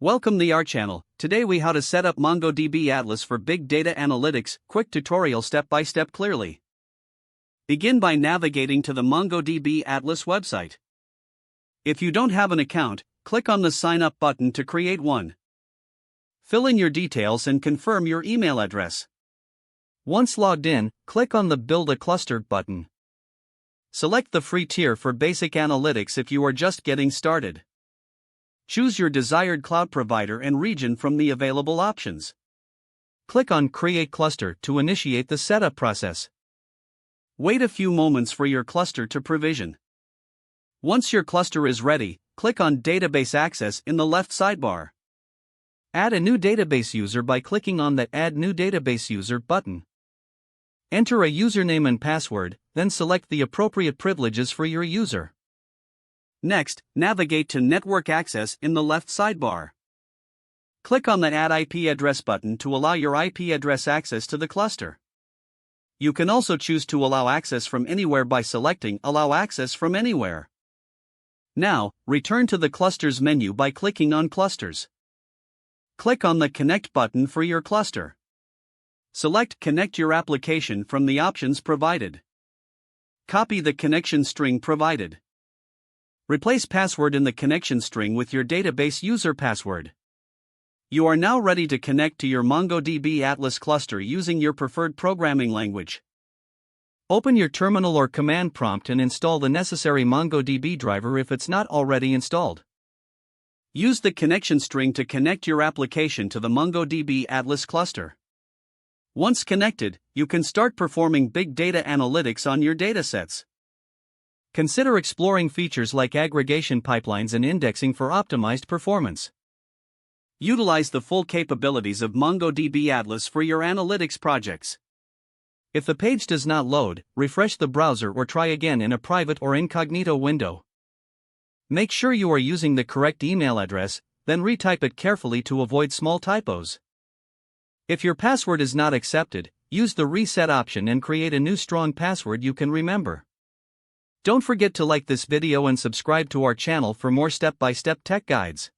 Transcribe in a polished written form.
Welcome to our channel. Today we how to set up MongoDB Atlas for big data analytics. Quick tutorial step by step clearly. Begin by navigating to the MongoDB Atlas website. If you don't have an account, click on the sign up button to create one. Fill in your details and confirm your email address. Once logged in, click on the Build a Cluster button. Select the free tier for basic analytics if you are just getting started. Choose your desired cloud provider and region from the available options. Click on Create Cluster to initiate the setup process. Wait a few moments for your cluster to provision. Once your cluster is ready, click on Database Access in the left sidebar. Add a new database user by clicking on the Add New Database User button. Enter a username and password, then select the appropriate privileges for your user. Next, navigate to Network Access in the left sidebar. Click on the Add IP Address button to allow your IP address access to the cluster. You can also choose to allow access from anywhere by selecting Allow Access from Anywhere. Now, return to the Clusters menu by clicking on Clusters. Click on the Connect button for your cluster. Select Connect your application from the options provided. Copy the connection string provided. Replace password in the connection string with your database user password. You are now ready to connect to your MongoDB Atlas cluster using your preferred programming language. Open your terminal or command prompt and install the necessary MongoDB driver if it's not already installed. Use the connection string to connect your application to the MongoDB Atlas cluster. Once connected, you can start performing big data analytics on your datasets. Consider exploring features like aggregation pipelines and indexing for optimized performance. Utilize the full capabilities of MongoDB Atlas for your analytics projects. If the page does not load, refresh the browser or try again in a private or incognito window. Make sure you are using the correct email address, then retype it carefully to avoid small typos. If your password is not accepted, use the reset option and create a new strong password you can remember. Don't forget to like this video and subscribe to our channel for more step-by-step tech guides.